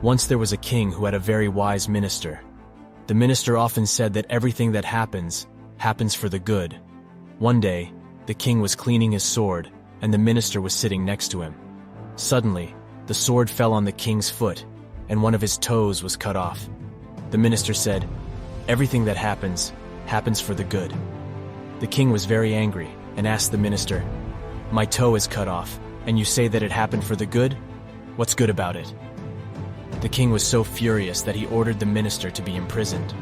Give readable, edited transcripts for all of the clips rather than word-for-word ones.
Once there was a king who had a very wise minister. The minister often said that everything that happens for the good. One day, the king was cleaning his sword, and the minister was sitting next to him. Suddenly, the sword fell on the king's foot, and one of his toes was cut off. The minister said, "Everything that happens for the good." The king was very angry and asked the minister, "My toe is cut off, and you say that it happened for the good? What's good about it?" The king was so furious that he ordered the minister to be imprisoned.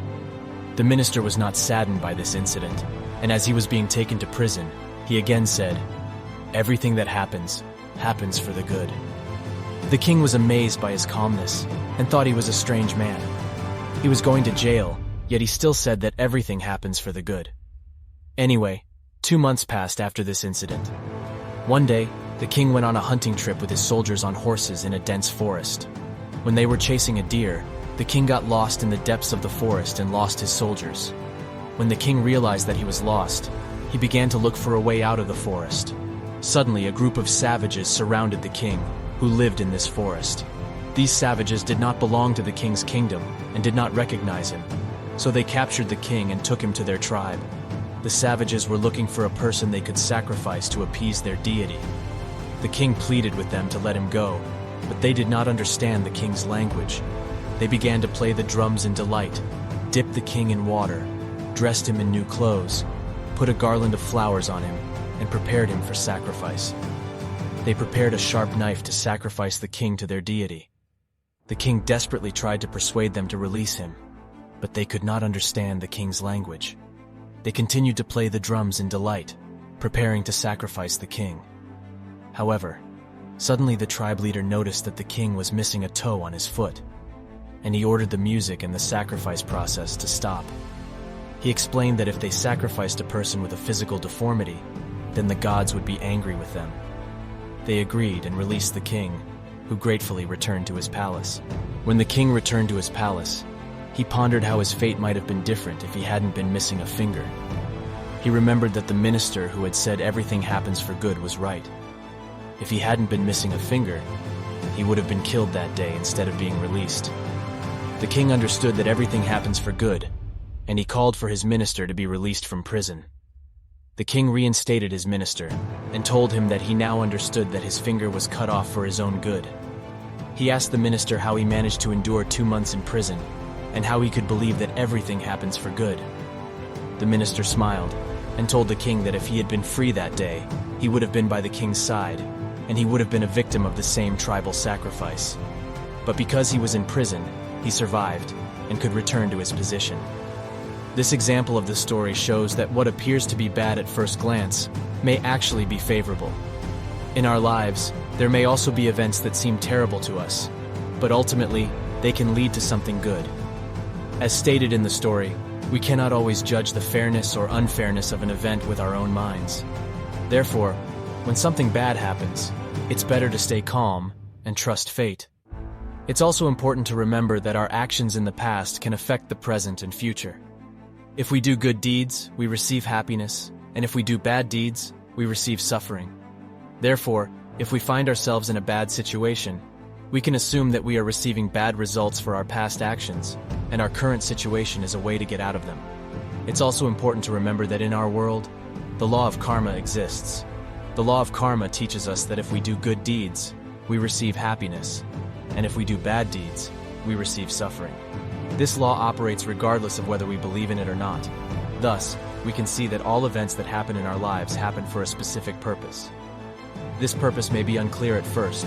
The minister was not saddened by this incident, and as he was being taken to prison, he again said, "Everything that happens for the good." The king was amazed by his calmness and thought he was a strange man. He was going to jail, yet he still said that everything happens for the good. Anyway, 2 months passed after this incident. One day, the king went on a hunting trip with his soldiers on horses in a dense forest. When they were chasing a deer, the king got lost in the depths of the forest and lost his soldiers. When the king realized that he was lost, he began to look for a way out of the forest. Suddenly, a group of savages surrounded the king, who lived in this forest. These savages did not belong to the king's kingdom and did not recognize him, so they captured the king and took him to their tribe. The savages were looking for a person they could sacrifice to appease their deity. The king pleaded with them to let him go, but they did not understand the king's language. They began to play the drums in delight, dipped the king in water, dressed him in new clothes, put a garland of flowers on him, and prepared him for sacrifice. They prepared a sharp knife to sacrifice the king to their deity. The king desperately tried to persuade them to release him, but they could not understand the king's language. They continued to play the drums in delight, preparing to sacrifice the king. However, suddenly the tribe leader noticed that the king was missing a toe on his foot, and he ordered the music and the sacrifice process to stop. He explained that if they sacrificed a person with a physical deformity, then the gods would be angry with them. They agreed and released the king, who gratefully returned to his palace. When the king returned to his palace, he pondered how his fate might have been different if he hadn't been missing a finger. He remembered that the minister who had said everything happens for good was right. If he hadn't been missing a finger, he would have been killed that day instead of being released. The king understood that everything happens for good, and he called for his minister to be released from prison. The king reinstated his minister and told him that he now understood that his finger was cut off for his own good. He asked the minister how he managed to endure 2 months in prison and how he could believe that everything happens for good. The minister smiled and told the king that if he had been free that day, he would have been by the king's side, and he would have been a victim of the same tribal sacrifice. But because he was in prison, he survived and could return to his position. This example of the story shows that what appears to be bad at first glance may actually be favorable. In our lives, there may also be events that seem terrible to us, but ultimately, they can lead to something good. As stated in the story, we cannot always judge the fairness or unfairness of an event with our own minds. Therefore, when something bad happens, it's better to stay calm and trust fate. It's also important to remember that our actions in the past can affect the present and future. If we do good deeds, we receive happiness, and if we do bad deeds, we receive suffering. Therefore, if we find ourselves in a bad situation, we can assume that we are receiving bad results for our past actions, and our current situation is a way to get out of them. It's also important to remember that in our world, the law of karma exists. The law of karma teaches us that if we do good deeds, we receive happiness, and if we do bad deeds, we receive suffering. This law operates regardless of whether we believe in it or not. Thus, we can see that all events that happen in our lives happen for a specific purpose. This purpose may be unclear at first,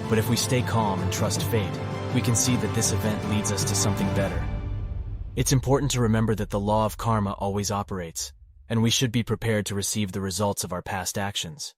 but if we stay calm and trust fate, we can see that this event leads us to something better. It's important to remember that the law of karma always operates, and we should be prepared to receive the results of our past actions.